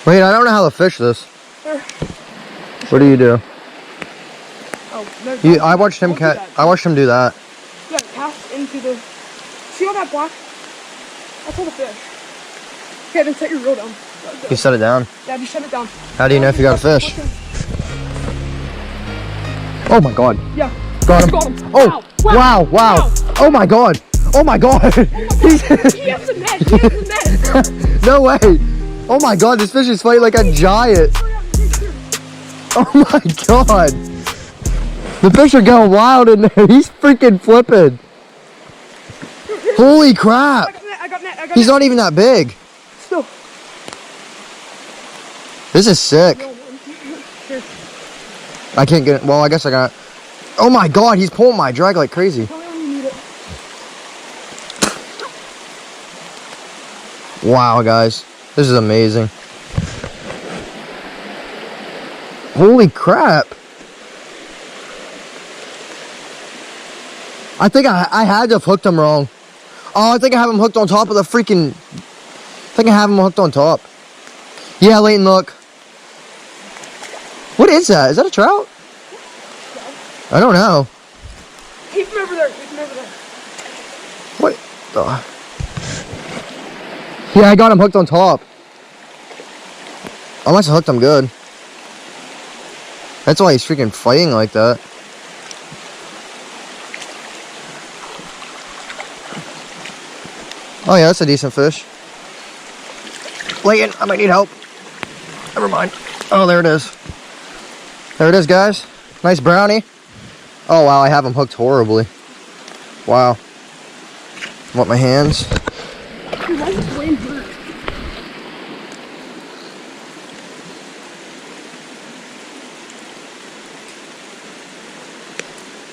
Wait, I don't know how to fish this. There. What do you do? Oh, no. I watched him Don't do that. I watched him do that. You gotta cast into the... See all that black? That's all the fish. Okay, then set your reel down. You set it down. Yeah, just set it down. How do you know if you got a fish? Oh my god. Yeah. Got him. Got him. Oh, wow, wow. Oh my god. Oh my god. He has the net. He has the net. No way. Oh my god, this fish is fighting like a giant. Oh my god. The fish are going wild in there. He's freaking flipping. Holy crap. I got net. He's not even that big. Still. This is sick. Here. I can't get it. Well, I guess I got it. Oh my god, he's pulling my drag like crazy. Tell me when you need it. Wow, guys. This is amazing. Holy crap. I think I had to have hooked him wrong. Oh, I think I have him hooked on top of the freaking... I think I have him hooked on top. Yeah, Leighton, look. What is that? Is that a trout? I don't know. Keep him over there. Keep him over there. What? the- Yeah, I got him hooked on top. I must have hooked him good. That's why he's freaking fighting like that. Oh yeah, that's a decent fish. Leighton, I might need help. Never mind. Oh, there it is. There it is, guys. Nice brownie. Oh wow, I have him hooked horribly. Wow. Want my hands? Dude, why is this way hurt?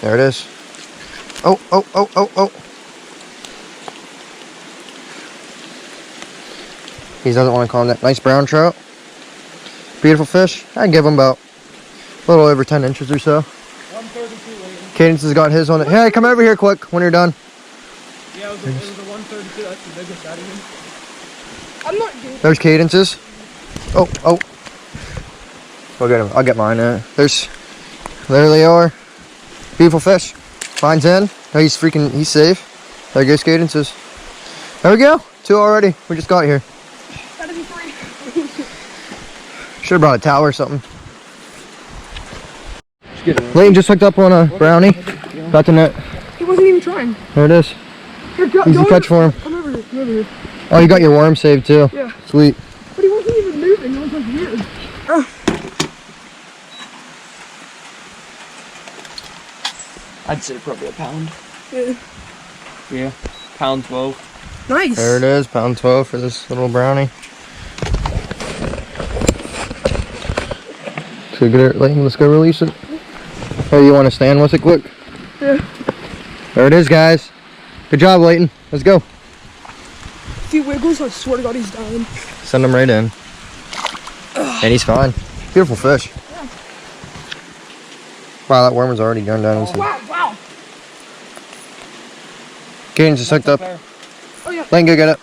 There it is. Oh, oh, oh, oh, oh. He doesn't want to calm down. Nice brown trout. Beautiful fish. I'd give him about a little over 10 inches or so. 132 Leighton. Cadence has got his on it. Hey, come over here quick when you're done. Yeah, it was a 132. That's the biggest out of him. I'm not doing There's Cadence's. Oh, oh. I'll get him. I'll get mine. There they are. Beautiful fish. Mine's in. Oh, he's safe. There goes Cadence's. There we go. 2 already. We just got here. Gotta be 3. Should have brought a towel or something. Leighton just hooked up on a brownie. Got the net. He wasn't even trying. There it is. Here, go, Easy go catch for him. Come over here. Come over here. Oh, you got your worm saved too. Yeah. Sweet. But he wasn't even moving. It was like weird. I'd say probably a pound. Yeah. Yeah, pound 12. Nice. There it is. Pound 12 for this little brownie. So get it, Leighton. Let's go release it. Oh, you want to stand with it quick? Yeah. There it is, guys. Good job, Leighton. Let's go. If he wiggles, I swear to God, he's dying. Send him right in. And he's fine. Beautiful fish. Yeah. Wow, that worm was already going down. Wow, wow. Cadence just hooked up. There. Oh, yeah. Leighton, go get it.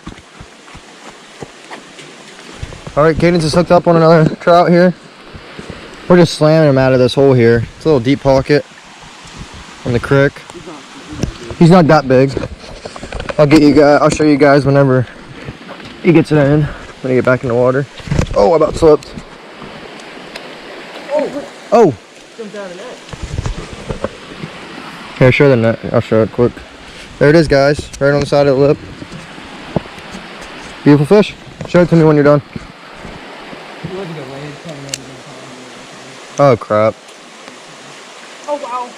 Alright, Cadence is hooked up on another trout here. We're just slamming him out of this hole here. It's a little deep pocket on the creek. He's not that big. I'll get you guys. I'll show you guys whenever he gets it in. When he get back in the water. Oh, I about slipped. Oh. Jumped out of net. Here, show the net. I'll show it quick. There it is, guys. Right on the side of the lip. Beautiful fish. Show it to me when you're done. Oh crap. Oh, wow.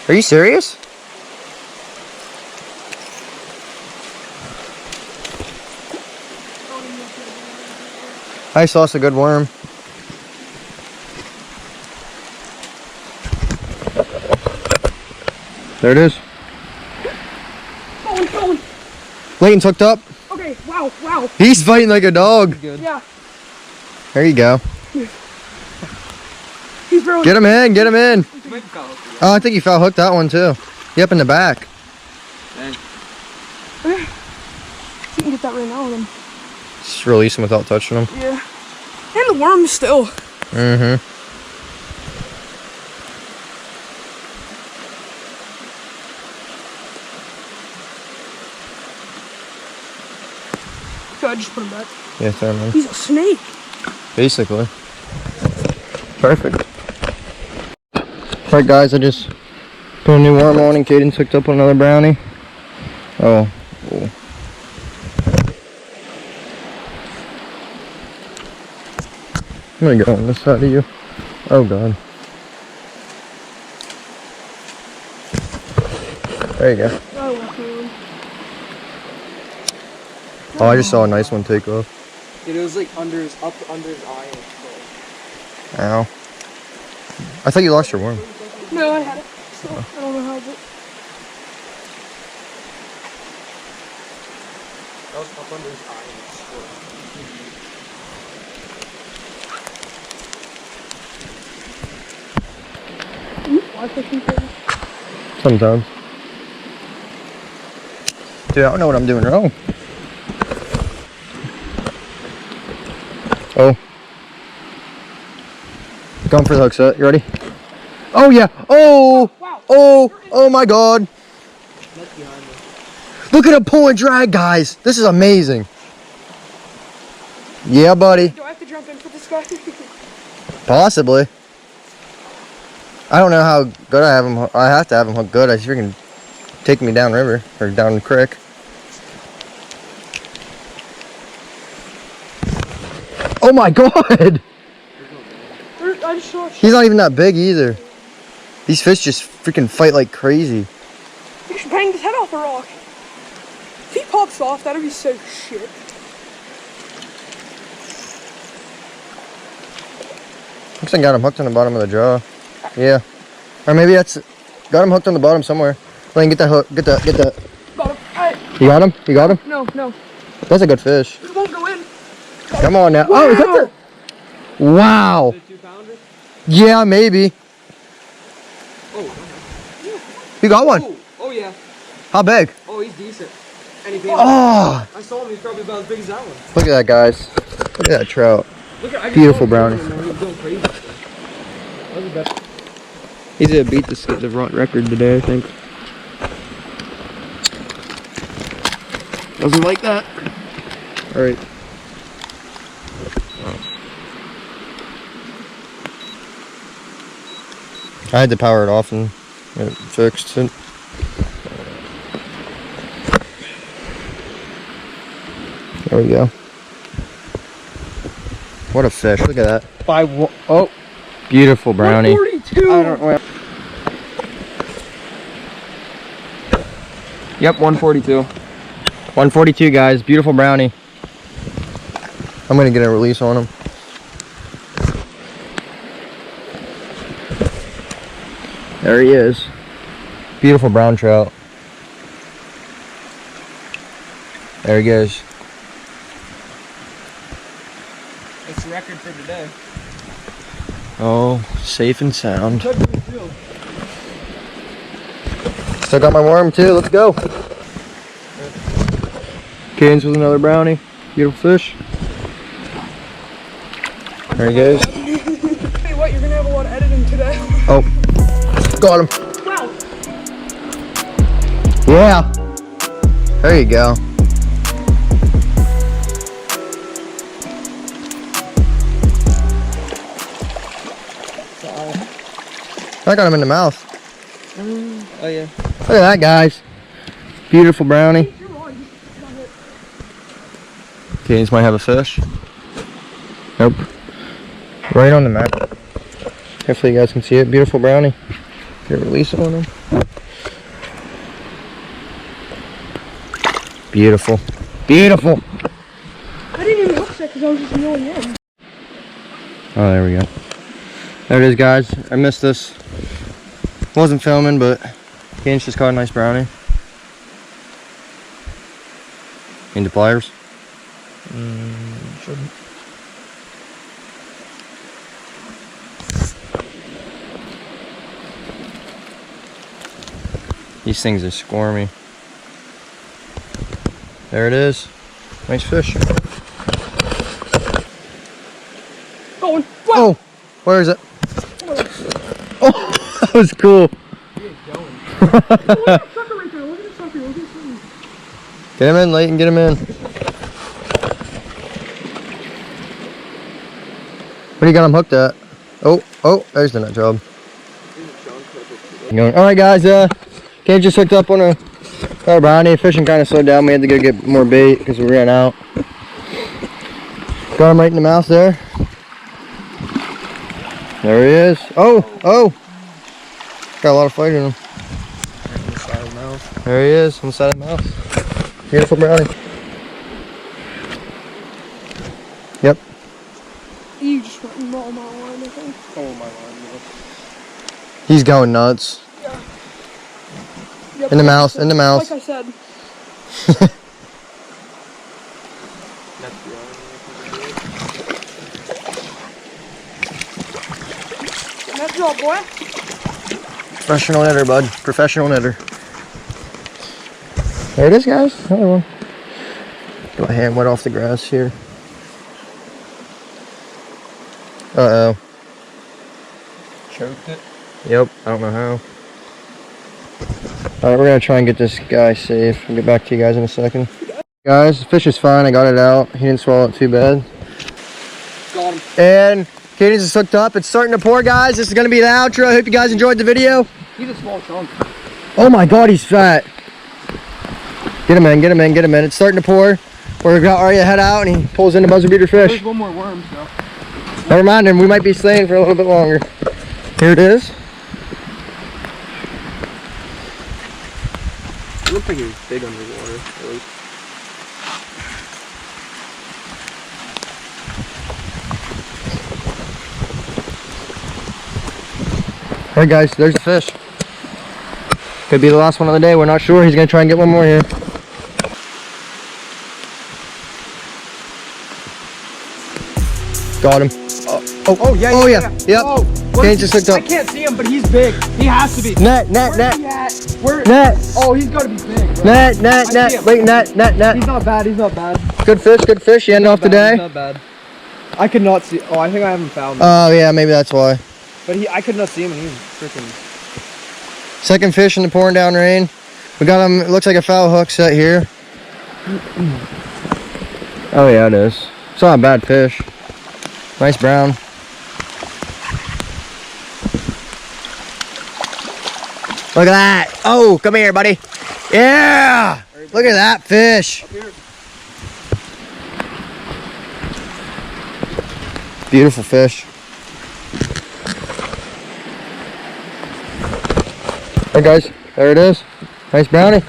Are you serious? I saw us a good worm. There it is. Going. Leighton's hooked up. Okay, wow, wow. He's fighting like a dog. Good. Yeah. There you go. He's really... Get him in, get him in. Maybe fell hooked. Oh, I think he foul hooked that one too. Yep, in the back. Dang. You can get that right now then. Just release them without touching them. Yeah. And the worms still. Mm-hmm. So I just put him back. Yeah, throw them in. He's a snake. Basically. Perfect. Alright guys, I just put a new worm on and Caden's hooked up on another brownie. Oh, cool. I'm gonna go on this side of you. Oh god. There you go. I walk around. Oh, I just saw a nice one take off. Dude, it was like up under his eye and it's cold. Ow. I thought you lost your worm. No, I had it. So I don't know how, but That was up under his eye and it's cold. fly fishing thing. Sometimes. Dude, I don't know what I'm doing wrong. Oh. Going for the hook set. You ready? Oh yeah. Oh. Wow. Oh. Oh my god. That's behind me. Look at him pull and drag, guys. This is amazing. Yeah, buddy. Do I have to jump in for this guy? Possibly. I don't know how good I have him. I have to have him hooked good. I freaking take me down river or down the creek. Oh my god! I just saw a He's not even that big either. These fish just freaking fight like crazy. You should bang his head off a rock. If he pops off, that'd be so shit. Looks like I got him hooked on the bottom of the jaw. Yeah. Or maybe that's... Got him hooked on the bottom somewhere. Lane, get that hook. Get that. Got him. You got him? You got him? No. That's a good fish. It won't go in. Come on now. Oh, is that the... Wow. Is it a 2-pounder? Yeah, maybe. Oh, You got one. oh yeah. How big? Oh, he's decent. And he paid Oh, I saw him, he's probably about as big as that one. look at that, guys. Look at that trout. Look at, I just Beautiful saw him brownie. swimming, man. He was going crazy. That was the best. He's gonna beat the record today, I think. Doesn't like that. All right. I had to power it off and it fixed it. There we go. What a fish! Look at that. Oh, beautiful brownie. 142. I don't know. Yep, 142. 142, guys. Beautiful brownie. I'm gonna get a release on him. There he is. Beautiful brown trout. There he goes. It's the record for today. Oh, safe and sound. Still got my worm too. Let's go. Caden's with another brownie. Beautiful fish. There he goes. Hey, what? You're gonna have a lot of editing today. Oh, got him. Wow. Yeah. There you go. I got him in the mouth. Oh yeah. Look at that, guys. Beautiful brownie. Caden's might have a fish. Nope. Right on the map. Hopefully you guys can see it. Beautiful brownie. Get a release on him. Beautiful. Beautiful. I didn't even look sick because I was just reeling in. Oh, there we go. There it is, guys. I missed this. Wasn't filming, but Caden's just caught a nice brownie. Need the pliers? Shouldn't. These things are squirmy. There it is. Nice fish. going. Oh, where is it? Oh, that was cool. Look at that sucker right there. Look at the sucker. Look at the sucker. Get him in, Leighton, get him in. What do you got him hooked at? Oh, there's the nut job. Alright guys, Kate just hooked up on a brownie. Fishing kind of slowed down. We had to go get more bait because we ran out. Got him right in the mouth there. There he is. Oh! Got a lot of fight in him. There he is, on the side of the mouth. Beautiful brownie. Yep. You just went and mauled my line, I think. Oh my line. He's going nuts. Yeah. Yep, In the mouth, in the mouth. Like I said. Net job, boy. Professional knitter, bud. Professional knitter. There it is, guys. Another one. Get my hand wet off the grass here. Uh-oh. Choked it. Yep, I don't know how. Alright, we're gonna try and get this guy safe. I'll get back to you guys in a second. Guys, the fish is fine. I got it out. He didn't swallow it too bad. Got him. And Katie's is hooked up. It's starting to pour, guys. This is gonna be the outro. I hope you guys enjoyed the video. He's a small chunk. Oh my god, he's fat. Get him in, get him in, get him in. It's starting to pour. We've got Arya head out and he pulls in a buzzer beater fish. There's one more worm, so. Never mind him, we might be staying for a little bit longer. Here it is. It looks like he was big underwater, at least. Alright guys, there's the fish. Could be the last one of the day, we're not sure. He's gonna try and get one more here. Got him. Oh yeah. Yep. Oh, Kane's just hooked up. I can't see him, but he's big. He has to be. Net. Where's he at? Where? Net. Oh, he's gotta be big, bro. Net. Wait, net. He's not bad. He's not bad. Good fish. You end off the He's day. not bad. I could not see. Oh, I think I haven't found him. Oh yeah, maybe that's why. But I could not see him, and he was freaking. Second fish in the pouring down rain. We got him, it looks like a foul hook set here. Oh yeah, it is. It's not a bad fish. Nice brown. Look at that. Oh, come here, buddy. Yeah. Look at that fish. Beautiful fish. Hey guys, there it is. Nice brownie.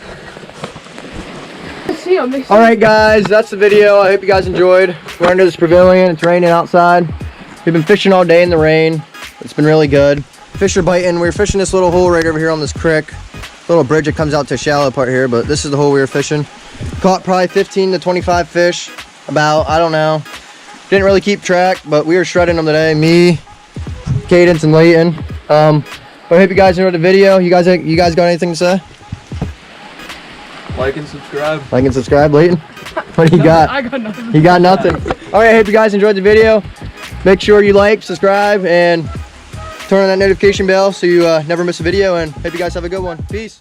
I see him. They see All right, guys, that's the video. I hope you guys enjoyed. We're under this pavilion. It's raining outside. We've been fishing all day in the rain. It's been really good. Fish are biting. We were fishing this little hole right over here on this creek. Little bridge that comes out to a shallow part here, but this is the hole we were fishing. Caught probably 15 to 25 fish. About, I don't know. Didn't really keep track, but we were shredding them today. Me, Cadence, and Leighton. I hope you guys enjoyed the video. You guys got anything to say? Like and subscribe. Like and subscribe, Leighton. What do you got? I got nothing. You got nothing. All right, I hope you guys enjoyed the video. Make sure you like, subscribe, and turn on that notification bell so you never miss a video. And hope you guys have a good one. Peace.